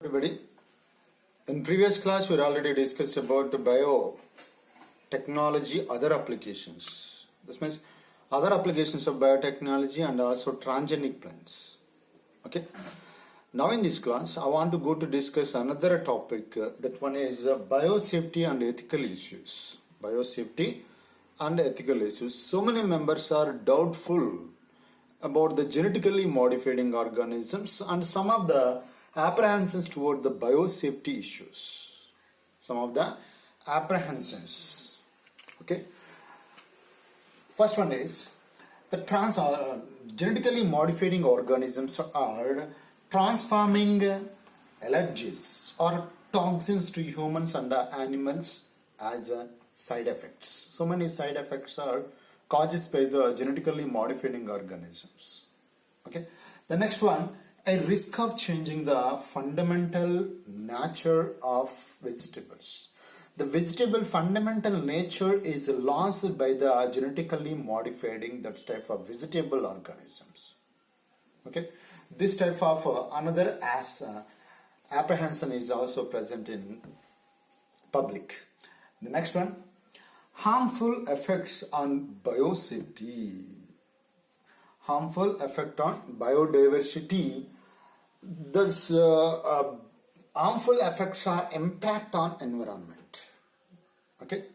Everybody, in previous class we already discussed about biotechnology, other applications. This means other applications of biotechnology and also transgenic plants. Okay. Now in this class, I want to go to discuss another topic. That one is biosafety and ethical issues. Biosafety and ethical issues. So many members are doubtful about the genetically modifying organisms and some of the apprehensions toward the biosafety issues. Some of the apprehensions. Okay. First one is the genetically modifying organisms are transforming allergies or toxins to humans and animals as side effects. So many side effects are caused by the genetically modifying organisms. Okay. The next one, a risk of changing the fundamental nature of vegetables. The vegetable fundamental nature is lost by the genetically modifying that type of vegetable organisms. Okay, this type of another apprehension is also present in public. The next one, harmful effects on biosafety. Harmful effect on biodiversity. There's harmful effects are impact on environment. Okay,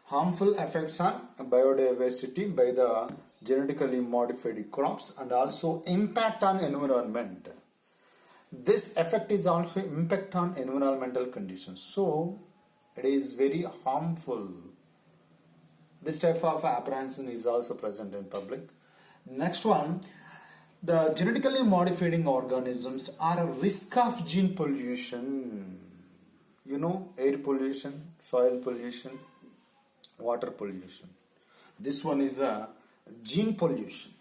harmful effects on biodiversity by the genetically modified crops and also impact on environment. This effect is also impact on environmental conditions. So it is very harmful. This type of apprehension is also present in public. Next one, the genetically modifying organisms are a risk of gene pollution. You know, air pollution, soil pollution, water pollution. This one is the gene pollution.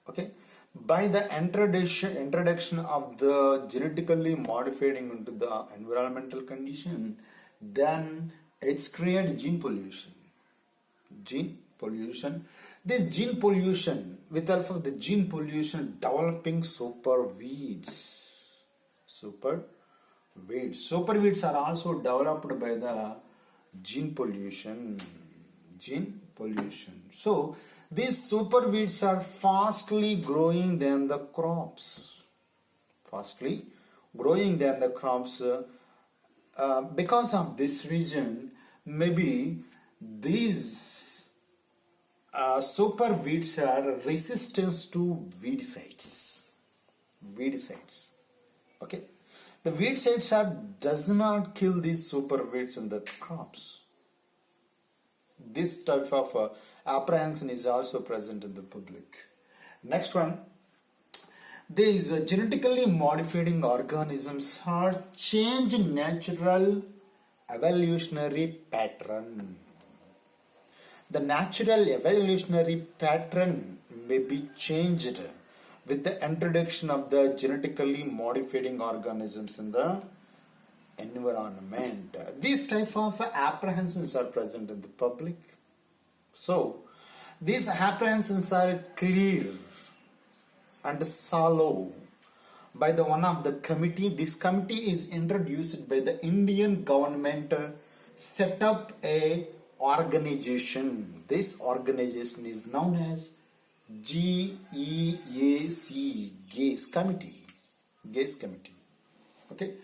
Okay, by the introduction of the genetically modifying into the environmental condition, then it's created gene pollution. Gene pollution. This gene pollution, with help of the gene pollution, developing super weeds. Super weeds are also developed by the gene pollution. So these super weeds are fastly growing than the crops. Because of this reason, maybe these super weeds are resistant to weedicides. Okay, the weedicides does not kill these super weeds in the crops. This type of apprehension is also present in the public. Next one, these genetically modifying organisms are change natural evolutionary pattern. The natural evolutionary pattern may be changed with the introduction of the genetically modifying organisms in the environment. These type of apprehensions are present in the public. So, these apprehensions are clear and solved by the one of the committee. This committee is introduced by the Indian government, set up a organization. This organization is known as GEAC, GACE Committee. Okay,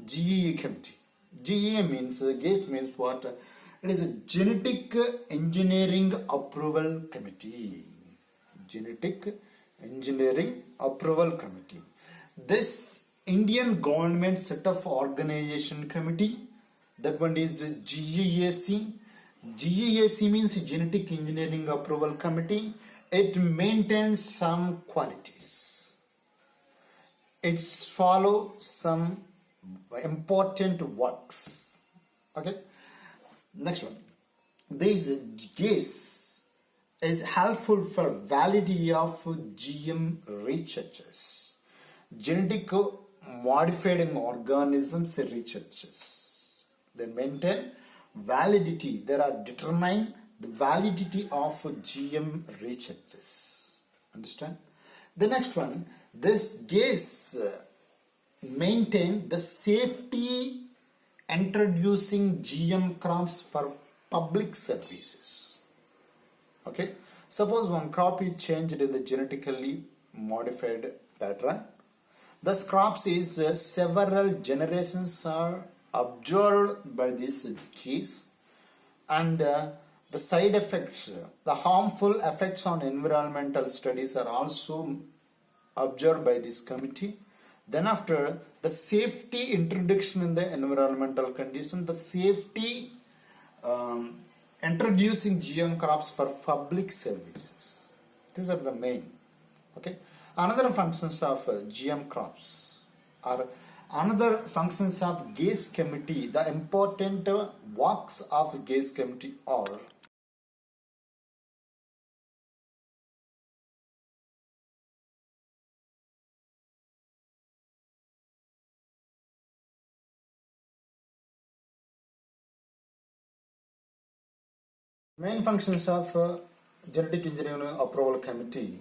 GEA Committee. GEA means, GACE means what? It is a Genetic Engineering Approval Committee. Genetic Engineering Approval Committee. This Indian government set up organization committee. That one is GEAC. GEAC means Genetic Engineering Approval Committee. It maintains some qualities. It follows some important works. Okay. Next one. This GACE is helpful for validity of GM researches. Genetic modified organisms researches. They maintain validity. They are determine the validity of GM researches. Understand? The next one, this GACE maintain the safety introducing GM crops for public services. Okay, suppose one crop is changed in the genetically modified pattern. The crops is several generations are observed by this genes, and the side effects, the harmful effects on environmental studies are also observed by this committee. Then after the safety introduction in the environmental condition, the safety introducing GM crops for public services. These are the main. Okay. Another functions of GM crops are another functions of GASE committee. The important works of GASE committee are main functions of genetic engineering approval committee.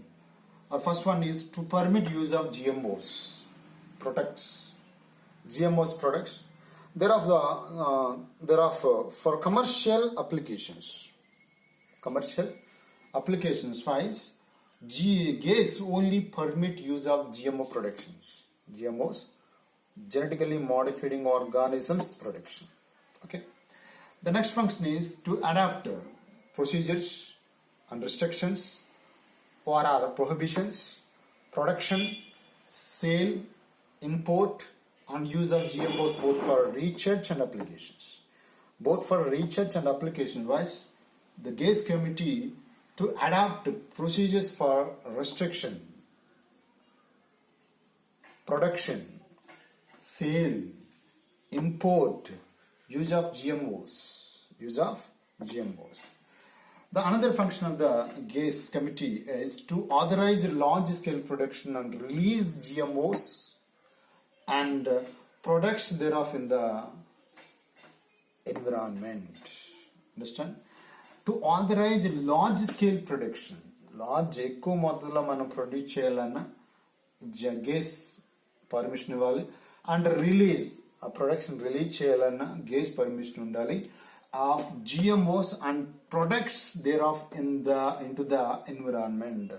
First one is to permit use of GMOs products. GMOs products. Thereof for commercial applications. Commercial applications wise, GASE only permit use of GMO productions. GMOs, genetically modifying organisms production. Okay. The next function is to adapt procedures and restrictions or prohibitions, production, sale, import and use of GMOs both for research and applications. Both for research and application wise, the GASE committee to adapt procedures for restriction, production, sale, import, use of GMOs. The another function of the GASE committee is to authorize large scale production and release GMOs and products thereof in the environment. Understand? To authorize large scale production, large ఎక్కువ మొత్తంలో మనం produce చేయాలన్నా GASE permission ఇవ్వాలి and release ఆ production release చేయాలన్నా GASE permission ఉండాలి of GMOs and products thereof into the environment.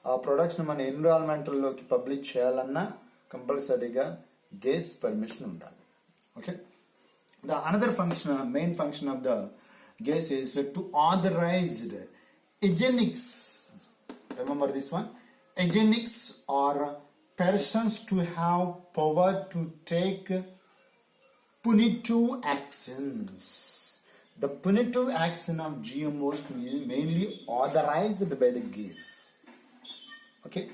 ఆ products మన ఎన్విరాన్మెంటల్ లోకి పబ్లిష్ చేయాలన్నా కంపల్సరీగా GASE పర్మిషన్ ఉండాలి. Okay. The another function, main function of the GASE is to authorize eugenics. Remember this one? Eugenics are persons to have power to take punitive actions. The punitive action of GMOs mainly authorized by the GASE. Okay,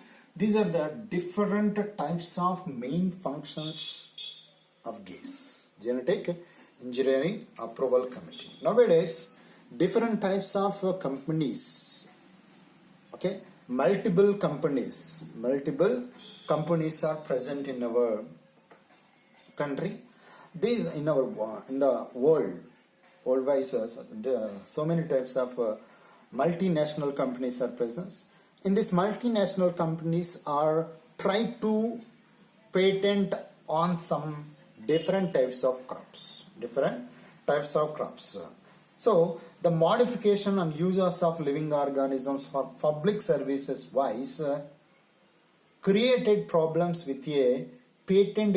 these are the different types of main functions of GASE, Genetic Engineering Approval Committee. Nowadays, different types of companies. Okay, multiple companies are present in our country. These in the worldwide, so many types of multinational companies are present. In these multinational companies are trying to patent on some different types of crops. So the modification and uses of living organisms for public services wise created problems with a patent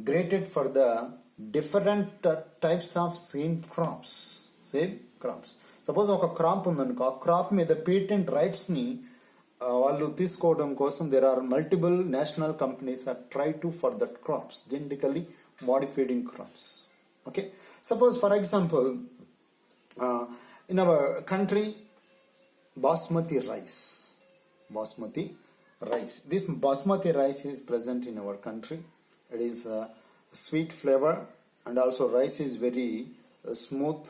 graded for the different types of same crops. Suppose ఒక crop ఉందనుకో, ఆ crop మీద patent rights ని వాళ్ళు తీసుకోవడం కోసం there are multiple national companies that try to for that crops, genetically modified crops. Okay, suppose for example in our country basmati rice, this basmati rice is present in our country. It is sweet flavor and also rice is very smooth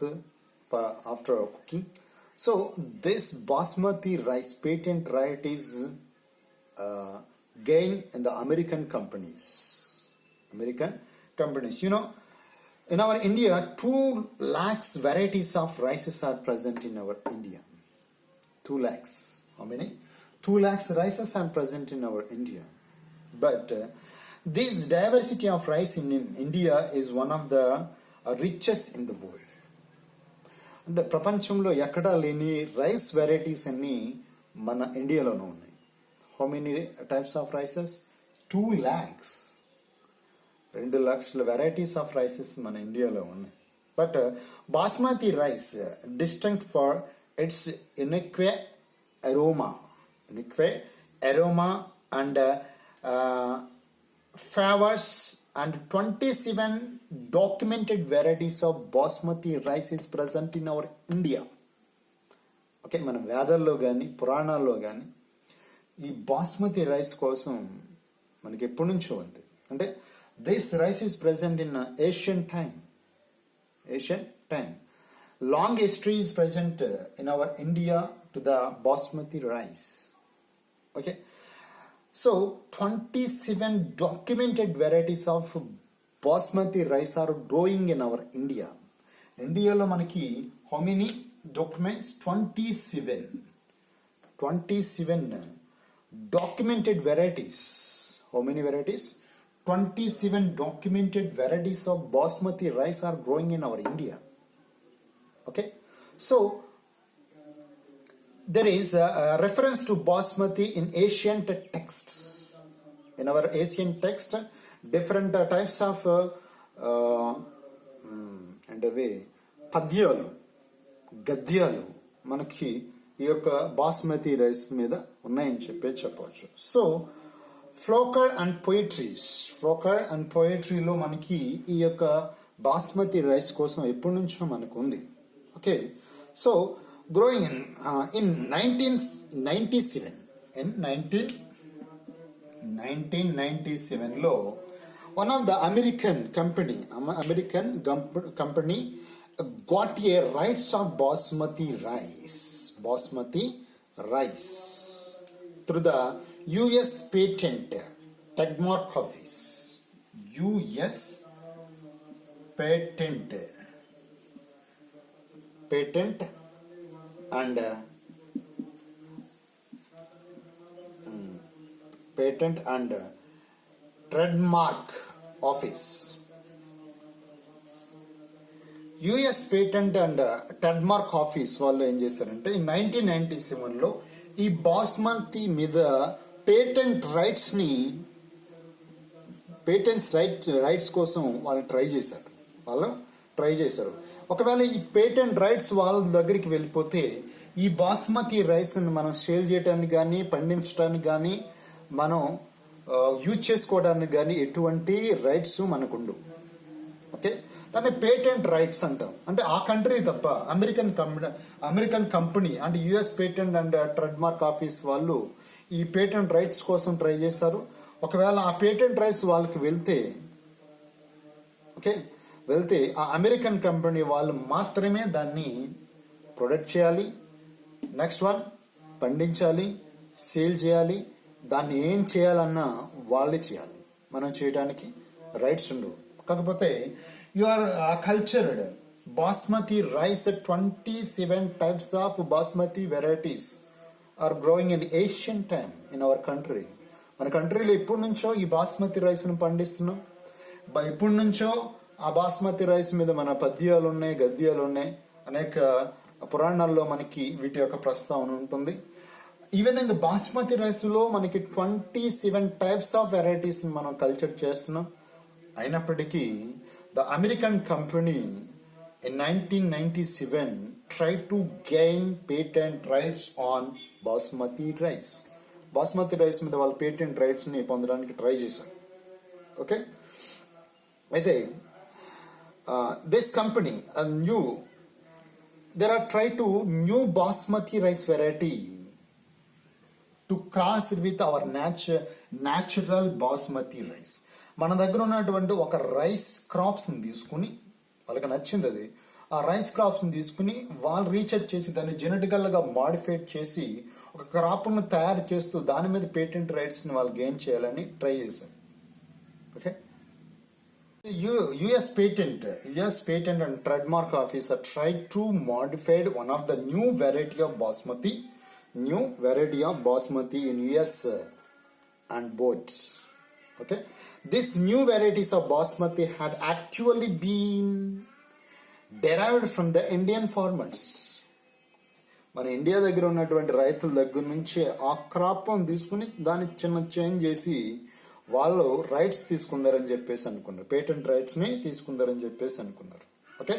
after cooking. So this basmati rice patent right is gained in the American companies. You know, in our India 2 lakhs varieties of rices are present in our India. 2 lakhs. How many? 2 lakhs rices are present in our India. But this diversity of rice in India is one of the richest in the world. అంటే ప్రపంచంలో ఎక్కడా లేని rice varieties అన్ని మన ఇండియాలోనే ఉన్నాయి. How many types of rices? 2 lakhs. 2 లక్షల varieties of rices మన ఇండియాలో ఉన్నాయి. But basmati rice distinct for it's unique aroma and flavors, and 27 documented varieties of basmati rice is present in our India. Okay, మన వేదాల్లో కానీ పురాణాల్లో కానీ ఈ బాస్మతి రైస్ కోసం మనకి ఎప్పటి నుంచో ఉంది. అంటే this rice is present in Asian time. Long history is present in our India to the basmati rice. Okay, so 27 documented varieties of basmati rice are growing in our India. India lo manaki how many documents? 27 documented varieties. How many varieties? 27 documented varieties of basmati rice are growing in our India. Okay, so there is a reference to basmati in ancient texts. In our ancient text, different types of పద్యాలు, గద్యాలు మనకి ఈ యొక్క basmati rice మీద ఉన్నాయని చెప్పవచ్చు. So ఫ్లోకర్ and పోయిటరీలో మనకి ఈ యొక్క బాస్మతి రైస్ కోసం ఎప్పటి నుంచో మనకు ఉంది. ఓకే, సో growing in 1997 లో one of the American company got a rights of basmati rice through the US patent trademark office. US patent and trademark office. US patent and trademark office వాళ్ళు ఏం చేశారంటే ఈ 1997 లో ఈ బాస్మతి మీద rights కోసం వాళ్ళు ట్రై చేశారు. ఒకవేళ ఈ పేటెంట్ రైట్స్ వాళ్ళ దగ్గరికి వెళ్ళిపోతే ఈ బాస్మతి రైస్ మనం సేల్ చేయడానికి కానీ పండించడానికి కానీ మనం యూజ్ చేసుకోవడానికి కానీ ఎటువంటి రైట్స్ మనకుండు. ఓకే, దాన్ని పేటెంట్ రైట్స్ అంటాం. అంటే ఆ కంట్రీ తప్ప అమెరికన్ కంపెనీ అంటే US patent and trademark office వాళ్ళు ఈ పేటెంట్ రైట్స్ కోసం ట్రై చేశారు. ఒకవేళ ఆ పేటెంట్ రైట్స్ వాళ్ళకి వెళ్తే ఆ అమెరికన్ కంపెనీ వాళ్ళు మాత్రమే దాన్ని ప్రొడక్ట్ చేయాలి, నెక్స్ట్ వన్ పండించాలి, సేల్ చేయాలి. దాన్ని ఏం చేయాలన్నా వాళ్ళే చేయాలి, మనం చేయడానికి రైట్స్ ఉండవు. కాకపోతే you are cultured basmati rice 27 types of basmati varieties are growing in Asian time in our country. మన కంట్రీలో ఇప్పటి నుంచో ఈ బాస్మతి రైస్ ను పండిస్తున్నాం. ఇప్పటి నుంచో ఆ బాస్మతి రైస్ మీద మన పద్యాలు ఉన్నాయి, గద్యాలు ఉన్నాయి. అనేక పురాణాల్లో మనకి వీటి యొక్క ప్రస్తావన ఉంటుంది. ఈ విధంగా బాస్మతి రైస్ లో మనకి 27 టైప్స్ ఆఫ్ వెరైటీస్ మనం కల్చర్ చేస్తున్నాం. అయినప్పటికీ the American company in 1997 try to gain patent rights on basmati rice. Basmati rice మీద వాళ్ళ పేటెంట్ రైట్స్ ని పొందడానికి ట్రై చేశారు. ఓకే, అయితే this company there are try to new basmati rice variety to cross with our natural basmati rice. మన దగ్గర ఉన్నటువంటి ఒక రైస్ క్రాప్స్ ని తీసుకుని వాళ్ళకి నచ్చింది అది, ఆ రైస్ క్రాప్స్ ని తీసుకుని వాళ్ళు రీసెర్చ్ చేసి దాన్ని జెనెటికల్ గా మాడిఫైడ్ చేసి ఒక క్రాప్ ను తయారు చేస్తూ దాని మీద పేటెంట్ రైట్స్ ని వాళ్ళు గెయిన్ చేయాలని ట్రై చేశారు. Okay, US patent and trademark office tried to modify one of the new variety of basmati new variety of basmati in US and both. Okay, these new varieties of basmati had actually been derived from the Indian farmers. మన India దగ్గర ఉన్నటువంటి రైతుల దగ్గర నుంచి ఆ crop తీసుకుని దాన్ని చిన్న చేంజ్ చేసి వాళ్ళు రైట్స్ తీసుకుందారని చెప్పేసి అనుకున్నారు, పేటెంట్ రైట్స్ ని తీసుకుందారని చెప్పేసి అనుకున్నారు. Okay,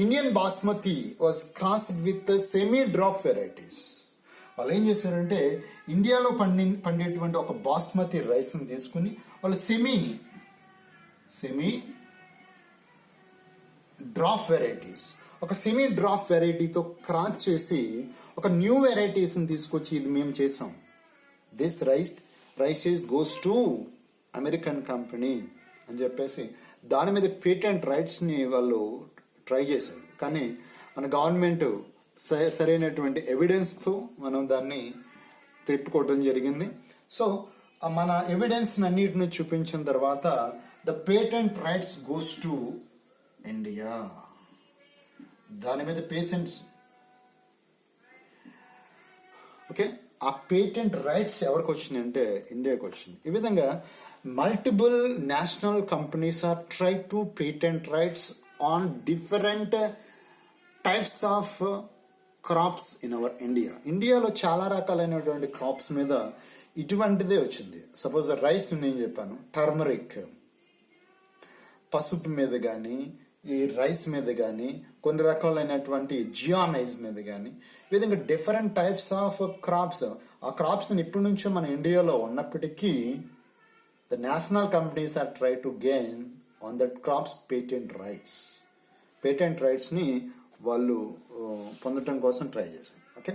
Indian basmati was crossed with semi drop varieties. వాళ్ళు ఏం చేశారంటే ఇండియాలో పండేటువంటి ఒక బాస్మతి రైస్ ని తీసుకుని వాళ్ళు సెమీ డ్రాప్ వెరైటీస్, ఒక సెమీ డ్రాప్ వెరైటీతో క్రాస్ చేసి ఒక న్యూ వెరైటీస్ ని తీసుకొచ్చి ఇది మేము చేసాం, this rice goes to American company అని చెప్పేసి దాని మీద పేటెంట్ రైట్స్ ని వాళ్ళు ట్రై చేశారు. కానీ మన గవర్నమెంట్ సరైనటువంటి ఎవిడెన్స్ తో మనం దాన్ని తిప్పుకోవడం జరిగింది. సో మన ఎవిడెన్స్ అన్నిటిని చూపించిన తర్వాత the patent rights goes to India. దాని మీద పేటెంట్స్ ఓకే, ఆ పేటెంట్ రైట్స్ ఎవరికి వచ్చినాయి అంటే ఇండియాకి వచ్చింది. ఈ విధంగా multiple national companies are try to patent rights on different types of crops in our India. ఇండియాలో చాలా రకాలైనటువంటి క్రాప్స్ మీద ఇటువంటిదే వచ్చింది. సపోజ్ రైస్ నేను చెప్పాను, టర్మరిక్ పసుపు మీద కానీ, ఈ రైస్ మీద కానీ, కొన్ని రకాలైనటువంటి జియానైజ్ మీద కానీ, ఈ విధంగా డిఫరెంట్ టైప్స్ ఆఫ్ క్రాప్స్. ఆ క్రాప్స్ ఇప్పటి నుంచో మన ఇండియాలో ఉన్నప్పటికీ the national companies are try to gain on that crops patent rights. Patent rights ని వాళ్ళు పొందటం కోసం ట్రై చేశారు. Okay,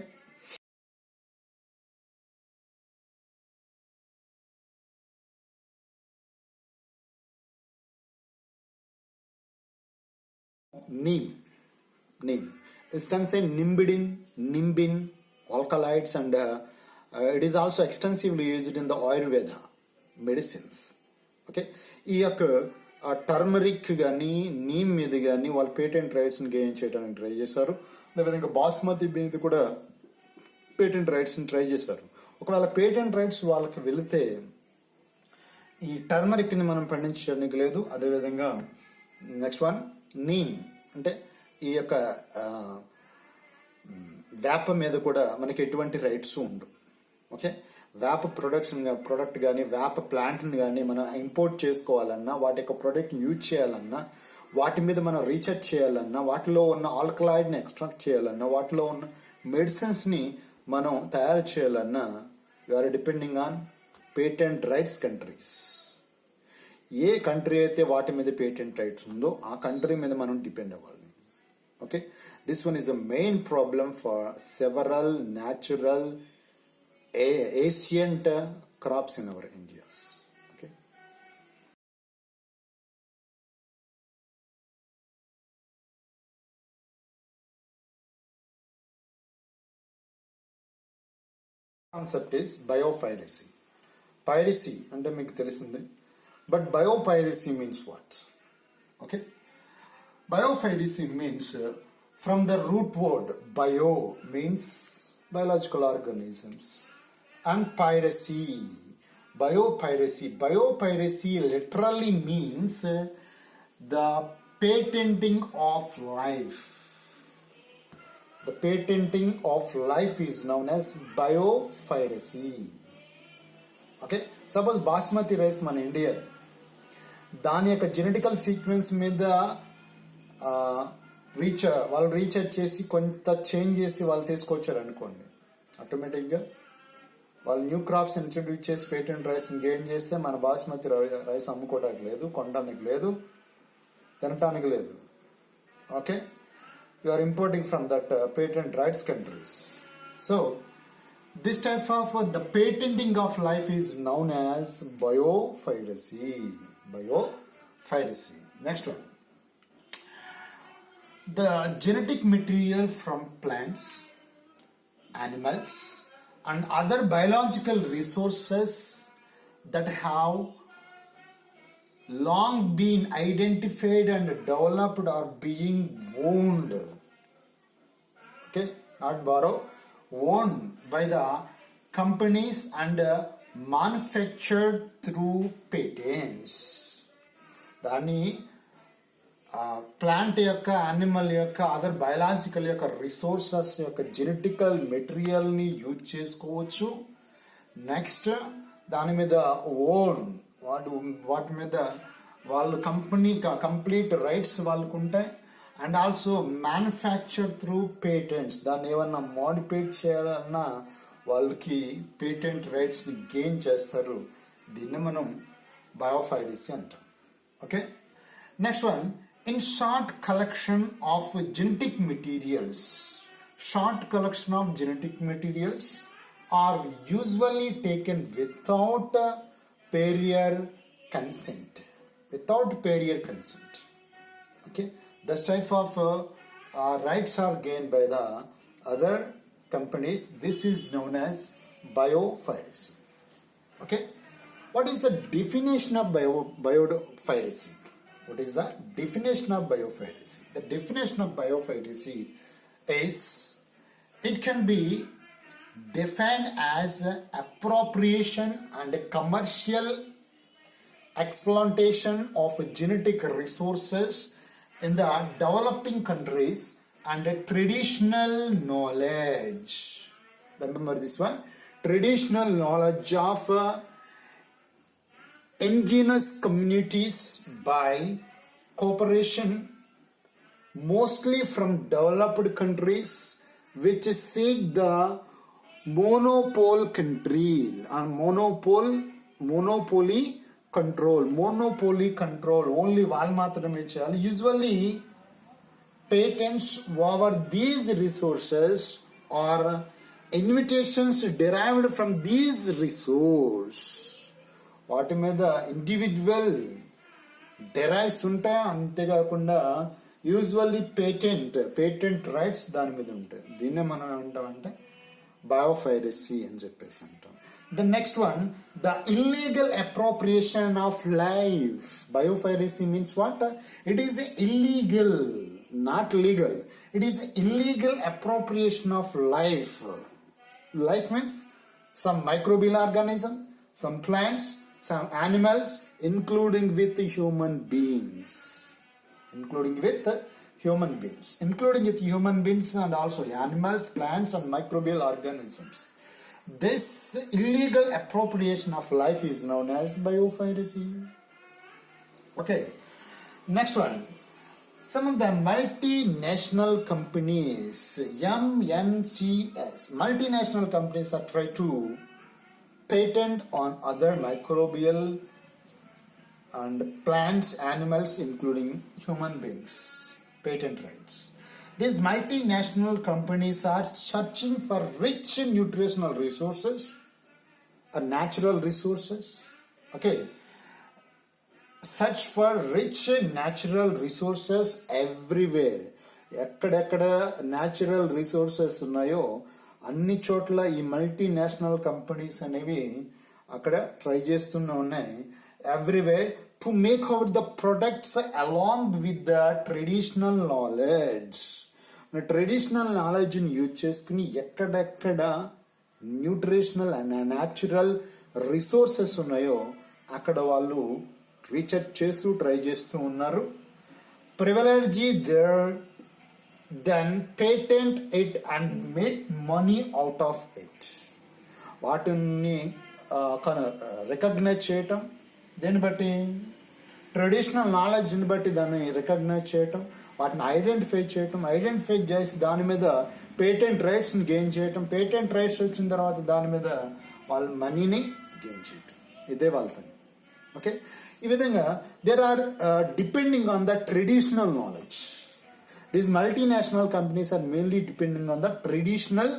neem it can say nimbin, alkaloids, and it is also extensively used in the Ayurveda medicines. Okay, ఈ యొక్క turmeric కానీ neem మీద కానీ వాళ్ళు పేటెంట్ రైట్స్ ని గెయిన్ చేయడానికి ట్రై చేశారు. అదేవిధంగా బాస్మతి మీద కూడా పేటెంట్ రైట్స్ ని ట్రై చేశారు. ఒకవేళ పేటెంట్ రైట్స్ వాళ్ళకి వెళితే ఈ టర్మరిక్ ని మనం పండించడానికి లేదు. అదేవిధంగా నెక్స్ట్ వన్ నీమ్ అంటే ఈ యొక్క వేప మీద కూడా మనకి ఎటువంటి రైట్స్ ఉండవు. ఓకే, వేప ప్రొడక్ట్ కానీ వేప ప్లాంట్ని కానీ మనం ఇంపోర్ట్ చేసుకోవాలన్నా, వాటి యొక్క ప్రొడక్ట్ యూజ్ చేయాలన్నా, వాటి మీద మనం రీసెర్చ్ చేయాలన్నా, వాటిలో ఉన్న ఆల్కలాయిడ్ని ఎక్స్ట్రాక్ట్ చేయాలన్నా, వాటిలో ఉన్న మెడిసిన్స్ని మనం తయారు చేయాలన్నా you are depending on patent rights countries. ఏ కంట్రీ అయితే వాటి మీద పేటెంట్ రైట్స్ ఉందో ఆ కంట్రీ మీద మనం డిపెండ్ అవ్వాలి. Okay, this one is the main problem for several natural ancient crops in our India. Okay, concept is biopiracy. Piracy అంటే మీకు తెలిసిందే, but biopiracy means what? Okay, biopiracy means from the root word bio means biological organisms, and biopiracy literally means the patenting of life. The patenting of life is known as biopiracy. Okay, suppose basmati rice మన India దాని యొక్క genetical sequence మీద వాళ్ళు research చేసి కొంత change చేసి వాళ్ళు తీసుకొచ్చారు అనుకోండి, ఆటోమేటిక్గా వాళ్ళు న్యూ క్రాప్స్ ఇంట్రడ్యూస్ చేసి పేటెంట్ రైస్ గెయిన్ చేస్తే మన బాస్మతి రైస్ అమ్ముకోవడానికి లేదు, కొనడానికి లేదు, తినటానికి లేదు. Okay, you are importing from that patent rights countries. So this type of the patenting of life is known as biopiracy. Next one, the genetic material from plants, animals, and other biological resources that have long been identified and developed are being owned. Okay, not borrow, owned by the companies and manufactured through patents. దాన్ని plant యొక్క, animal యొక్క, other biological యొక్క resources యొక్క genetical మెటీరియల్ని use చేసుకోవచ్చు. Next దాని మీద own వాటి మీద వాళ్ళు కంపెనీ కంప్లీట్ రైట్స్ వాళ్ళకు ఉంటాయి. And also manufacture through patents, దాన్ని ఏమన్నా మోడిఫైడ్ చేయాలన్నా వాళ్ళకి పేటెంట్ రైట్స్ని గెయిన్ చేస్తారు. దీన్ని మనం బయోఫైడసీ అంటాం. Okay, next one, in short collection of genetic materials. Short collection of genetic materials are usually taken without prior consent. Without prior consent. Okay, this type of rights are gained by the other companies. This is known as biopiracy. Okay, what is the definition of biopiracy? What is the definition of biopiracy? The definition of biopiracy is, it can be defined as appropriation and commercial exploitation of genetic resources in the developing countries and traditional knowledge. Remember this one, traditional knowledge of indigenous communities by cooperation, mostly from developed countries which seek the monopoly control, only వాళ్ళు మాత్రమే చేయాలి. Usually patents over these resources or invitations derived from these resources, వాటి మీద individual derives ఉంటాయి. అంతేకాకుండా usually patent rights దాని మీద ఉంటాయి. దీన్నే మనం ఏమంటామంటే biopiracy అని చెప్పేసి అంటాం. The next one, the illegal appropriation of life. Biopiracy means what? It is illegal, not legal. It is illegal appropriation of life. Life means some microbial organism, some plants, some animals, including with human beings. Including with human beings and also animals, plants and microbial organisms. This illegal appropriation of life is known as biopiracy. Okay, next one, some of the multinational companies, MNCs, multinational companies are trying to patent on other microbial and plants, animals, including human beings. Patent rights. These multinational companies are searching for rich nutritional resources or natural resources. Okay, search for rich natural resources everywhere. ఎక్కడెక్కడ natural resources ఉన్నాయో అన్ని చోట్ల ఈ multinational companies అనేవి అక్కడ try చేస్తూనే ఉన్నాయి. everywhere to make out the products along with the traditional knowledge. Traditional నాలెడ్జ్ని యూజ్ చేసుకుని ఎక్కడెక్కడ న్యూట్రిషనల్ అండ్ న్యాచురల్ రిసోర్సెస్ ఉన్నాయో అక్కడ వాళ్ళు రీసెర్చ్ చేస్తూ ట్రై చేస్తూ ఉన్నారు. Privilege there then patent it and make money out of it. వాటిని రికగ్నైజ్ చేయటం, దేన్ని బట్టి ట్రెడిషనల్ నాలెడ్జ్ని బట్టి దాన్ని రికగ్నైజ్ చేయటం, వాటిని ఐడెంటిఫై చేసి దాని మీద పేటెంట్ రైట్స్ని గెయిన్ చేయటం, పేటెంట్ రైట్స్ వచ్చిన తర్వాత దాని మీద వాళ్ళ మనీని గెయిన్ చేయటం, ఇదే వాళ్ళ పని. ఓకే, ఈ విధంగా there are depending on the traditional knowledge. These multinational companies are mainly depending on the traditional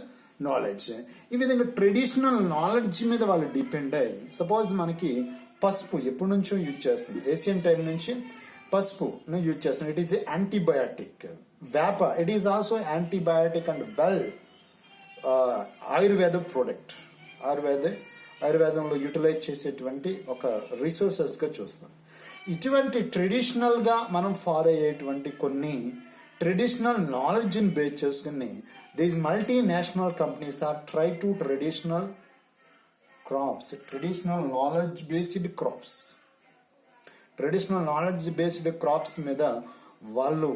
knowledge. ఈ విధంగా ట్రెడిషనల్ నాలెడ్జ్ మీద వాళ్ళు డిపెండ్ అయ్యి, సపోజ్ మనకి పసుపు ఎప్పటి నుంచో యూజ్ చేస్తుంది, ఏషియన్ టైం నుంచి పసుపు యూజ్ చేస్తుంది. It is antibiotic. వేప, it is also antibiotic and well Ayurveda product. ఆయుర్వేదంలో యూటిలైజ్ చేసేటువంటి ఒక రిసోర్సెస్ గా చూస్తాం. ఇటువంటి ట్రెడిషనల్ గా మనం ఫాలో అయ్యేటువంటి కొన్ని ట్రెడిషనల్ నాలెడ్జ్ ని బేస్ చేసుకుని these multinational companies are try to traditional knowledge based crops మీద వాళ్ళు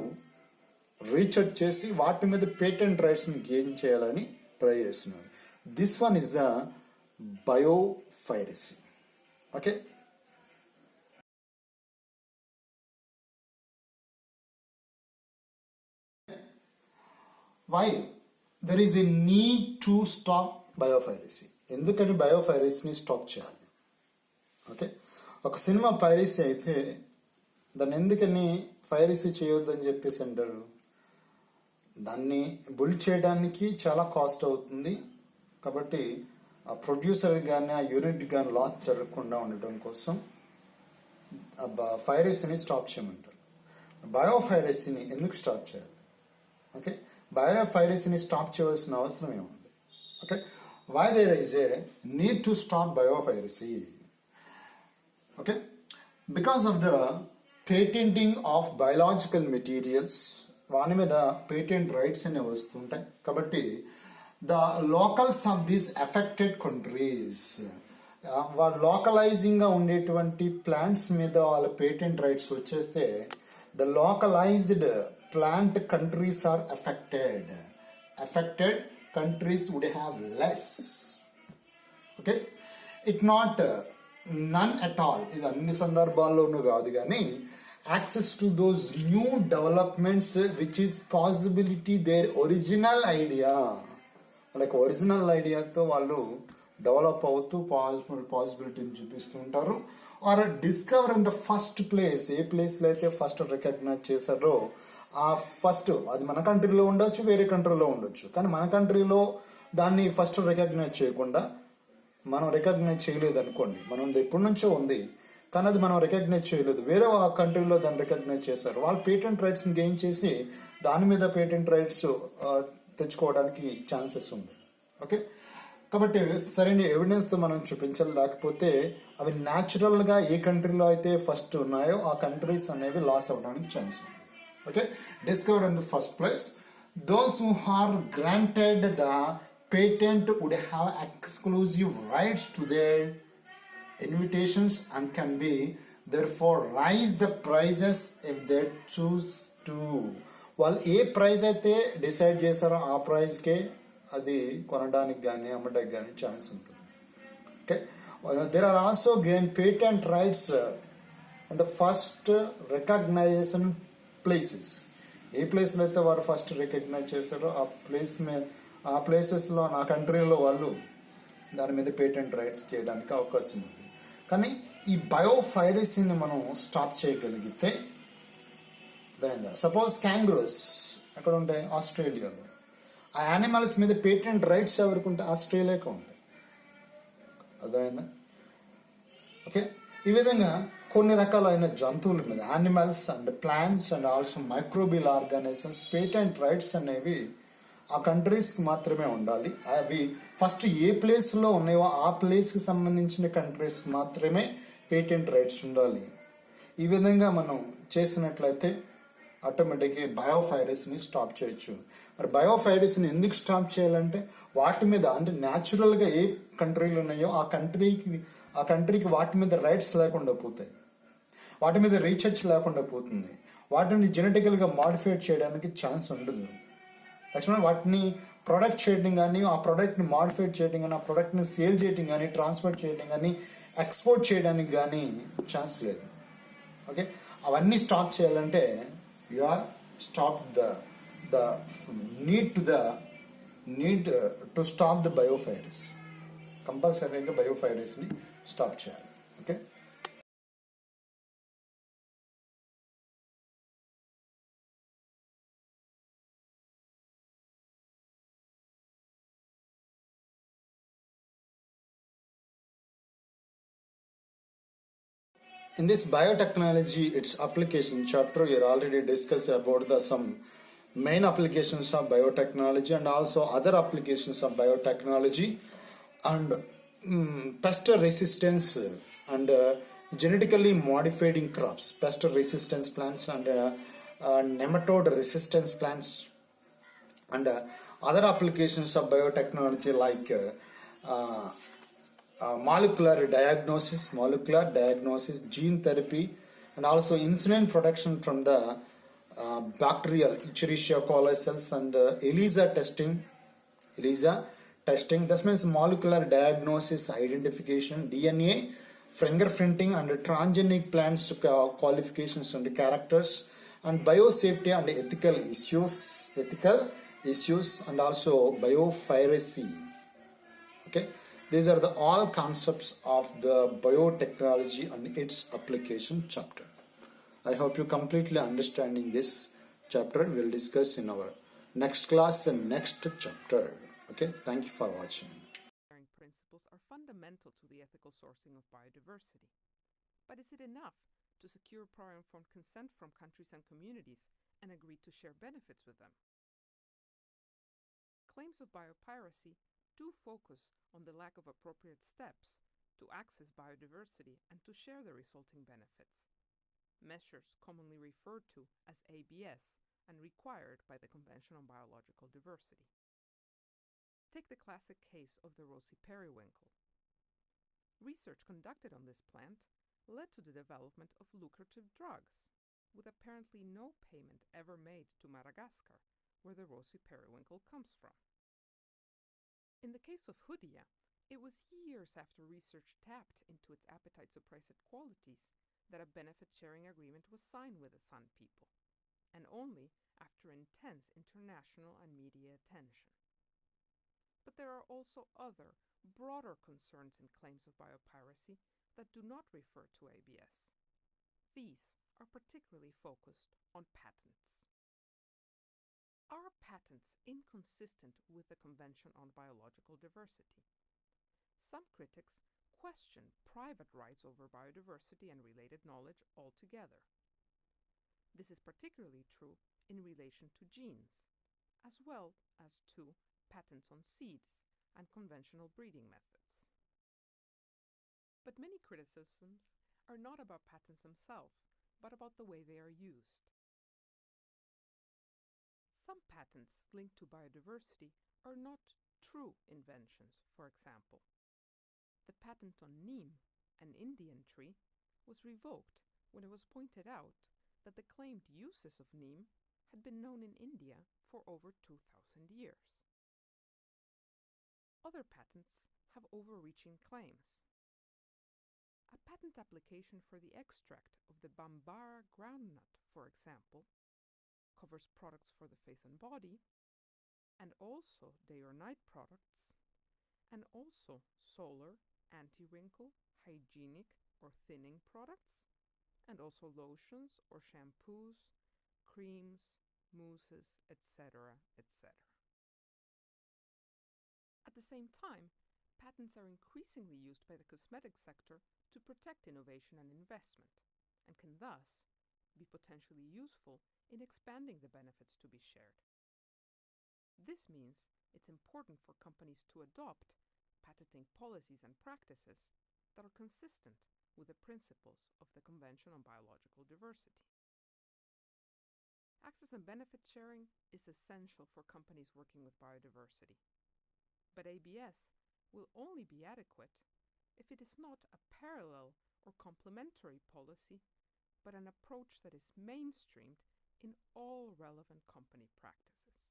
రీసెర్చ్ చేసి వాటి మీద పేటెంట్ రైట్స్ ని గెయిన్ చేయాలని ట్రై చేస్తున్నారు. This one is the biopiracy. Okay, why there is a need to stop biopiracy. ఎందుకని బయోపైరసీని స్టాప్ చేయాలి? ఓకే, ఒక సినిమా పైరసీ అయితే దాన్ని ఎందుకని పైరసీ చేయొద్దని చెప్పేసి అంటారు? దాన్ని బుల్ చేయడానికి చాలా కాస్ట్ అవుతుంది కాబట్టి ఆ ప్రొడ్యూసర్ కానీ ఆ యూనిట్ కానీ లాస్ జరగకుండా ఉండటం కోసం పైరసీని స్టాప్ చేయమంటారు. బయోపైరసీని ఎందుకు స్టాప్ చేయాలి? ఓకే, బయోపైరసీని స్టాప్ చేయవలసిన అవసరం ఏముంది? Okay, why there is a need to stop biopiracy? Okay, because of the patenting of biological materials, వాని మీద పేటెంట్ రైట్స్ అనేవి వస్తుంటాయి కాబట్టి the locals of these affected countries, వాళ్ళు లోకలైజింగ్ గా ఉండేటువంటి ప్లాంట్స్ మీద వాళ్ళ పేటెంట్ రైట్స్ వచ్చేస్తే the localised plant countries are affected countries would have less. Okay, it not none at all, ఇది అన్ని సందర్భాల్లోనూ కాదు కానీ access to those new developments which is possibility their original idea, like original ఐడియాతో వాళ్ళు develop అవుతూ పాసిబిలిటీని చూపిస్తూ ఉంటారు. Or discover in the first place, ఏ ప్లేస్ లో అయితే ఫస్ట్ రికగ్నైజ్ చేశారో ఆ ఫస్ట్, అది మన కంట్రీలో ఉండొచ్చు, వేరే కంట్రీలో ఉండొచ్చు, కానీ మన కంట్రీలో దాన్ని ఫస్ట్ రికగ్నైజ్ చేయకుండా మనం రికగ్నైజ్ చేయలేదు అనుకోండి, మనం ఎప్పటి నుంచో ఉంది కానీ అది మనం రికగ్నైజ్ చేయలేదు, వేరే కంట్రీలో దాన్ని రికగ్నైజ్ చేశారు, వాళ్ళు పేటెంట్ రైట్స్ ని గెయిన్ చేసి దాని మీద పేటెంట్ రైట్స్ తెచ్చుకోవడానికి ఛాన్సెస్ ఉంది. ఓకే, కాబట్టి సరైన ఎవిడెన్స్ తో మనం చూపించాలి, లేకపోతే అవి న్యాచురల్ గా ఏ కంట్రీలో అయితే ఫస్ట్ ఉన్నాయో ఆ కంట్రీస్ అనేవి లాస్ అవడానికి ఛాన్స్ ఉంది. Okay, discovered in the first place, those who are granted the patent would have exclusive rights to their invitations and can be therefore raise the prices if they choose to. వాళ్ళు ఏ price అయితే decide చేశారో ఆ price కే అది కొనడానికి కానీ అమ్మడానికి కానీ chance ఉంటుంది. Okay, there are also gained patent rights in the first recognition places. A place లో అయితే వారు ఫస్ట్ రికగ్నైజ్ చేశారో ఆ ప్లేసెస్ లో ఆ కంట్రీలో వాళ్ళు దాని మీద పేటెంట్ రైట్స్ చేయడానికి అవకాశం ఉంది. కానీ ఈ బయోపైరసీని మనం స్టాప్ చేయగలిగితే, సపోజ్ క్యాంగ్రూస్ ఎక్కడ ఉంటాయి? ఆస్ట్రేలియాలో. ఆ యానిమల్స్ మీద పేటెంట్ రైట్స్ ఎవరికి ఉంటాయి? ఆస్ట్రేలియాకి ఉంటాయి. అర్థమైందా? ఓకే, ఈ విధంగా కొన్ని రకాలైన జంతువుల మీద, animals and plants and also microbial organisms patent rights అనేవి ఆ కంట్రీస్ కి మాత్రమే ఉండాలి. అవి ఫస్ట్ ఏ ప్లేస్ లో ఉన్నాయో ఆ ప్లేస్ కి సంబంధించిన కంట్రీస్ మాత్రమే పేటెంట్ రైట్స్ ఉండాలి. ఈ విధంగా మనం చేసినట్లయితే ఆటోమేటిక్గా బయోపైరసీని స్టాప్ చేయొచ్చు. మరి బయోపైరసీని ఎందుకు స్టాప్ చేయాలంటే వాటి మీద, అంటే న్యాచురల్ గా ఏ కంట్రీలు ఉన్నాయో ఆ కంట్రీకి వాటి మీద రైట్స్ లేకుండా పోతాయి, వాటి మీద రీసెర్చ్ లేకుండా పోతుంది, వాటిని జెనెటికల్ గా మాడిఫైడ్ చేయడానికి ఛాన్స్ ఉండదు. యాక్చువల్గా వాటిని ప్రొడక్ట్ చేయడం కానీ, ఆ ప్రొడక్ట్ ని మాడిఫైడ్ చేయడం కానీ, ఆ ప్రొడక్ట్ ని సేల్ చేయడం కానీ, ట్రాన్స్ఫర్ చేయడం కానీ, ఎక్స్పోర్ట్ చేయడానికి కానీ ఛాన్స్ లేదు. ఓకే, అవన్నీ స్టాప్ చేయాలంటే you are stop the need to stop the biopiracy. కంపల్సరీగా బయోపైరసీని స్టాప్ చేయాలి. Okay, in this biotechnology, its application chapter, we already discussed about some main applications of biotechnology and also other applications of biotechnology and pest resistance and genetically modifying crops, pest resistance plants and nematode resistance plants, and other applications of biotechnology like molecular diagnosis, gene therapy, and also insulin production from the bacterial Escherichia coli cells, and ELISA testing. This means molecular diagnosis, identification, DNA, fingerprinting, and transgenic plants qualifications and characters, and biosafety and ethical issues, and also biopiracy. Okay, these are the all concepts of the biotechnology and its application chapter. I hope you completely understanding this chapter. We will discuss in our next class and next chapter. Okay, thank you for watching. Principles are fundamental to the ethical sourcing of biodiversity. But is it enough to secure prior informed consent from countries and communities and agree to share benefits with them? Claims of biopiracy do focus on the lack of appropriate steps to access biodiversity and to share the resulting benefits. Measures commonly referred to as ABS and required by the Convention on Biological Diversity. Take the classic case of the rosy periwinkle. Research conducted on this plant led to the development of lucrative drugs, with apparently no payment ever made to Madagascar, where the rosy periwinkle comes from. In the case of Hoodia, it was years after research tapped into its appetite-suppressant qualities that a benefit-sharing agreement was signed with the San people, and only after intense international and media attention. But there are also other, broader concerns in claims of biopiracy that do not refer to ABS. These are particularly focused on patents. Are patents inconsistent with the Convention on Biological Diversity? Some critics question private rights over biodiversity and related knowledge altogether. This is particularly true in relation to genes, as well as to patents on seeds and conventional breeding methods. But many criticisms are not about patents themselves, but about the way they are used. Some patents linked to biodiversity are not true inventions. For example, the patent on neem, an Indian tree, was revoked when it was pointed out that the claimed uses of neem had been known in India for over 2,000 years. Other patents have overreaching claims. A patent application for the extract of the Bambara groundnut, for example, covers products for the face and body, and also day or night products, and also solar, anti-wrinkle, hygienic or thinning products, and also lotions or shampoos, creams, mousses, etc., etc. At the same time, patents are increasingly used by the cosmetic sector to protect innovation and investment, and can thus be potentially useful in expanding the benefits to be shared. This means it's important for companies to adopt patenting policies and practices that are consistent with the principles of the Convention on Biological Diversity. Access and benefit sharing is essential for companies working with biodiversity. But ABS will only be adequate if it is not a parallel or complementary policy, but an approach that is mainstreamed in all relevant company practices.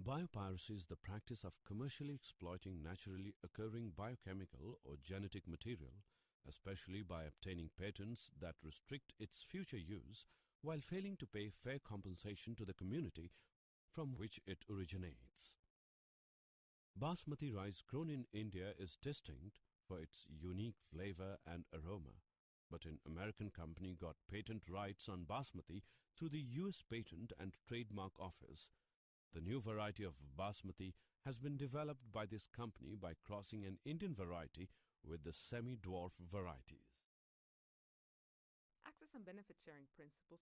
Biopiracy is the practice of commercially exploiting naturally occurring biochemical or genetic material, especially by obtaining patents that restrict its future use while failing to pay fair compensation to the community from which it originates. Basmati rice grown in India is distinct for its unique flavor and aroma, but an American company got patent rights on Basmati through the US Patent and Trademark Office. The new variety of Basmati has been developed by this company by crossing an Indian variety with the semi-dwarf varieties. Access and benefit sharing principles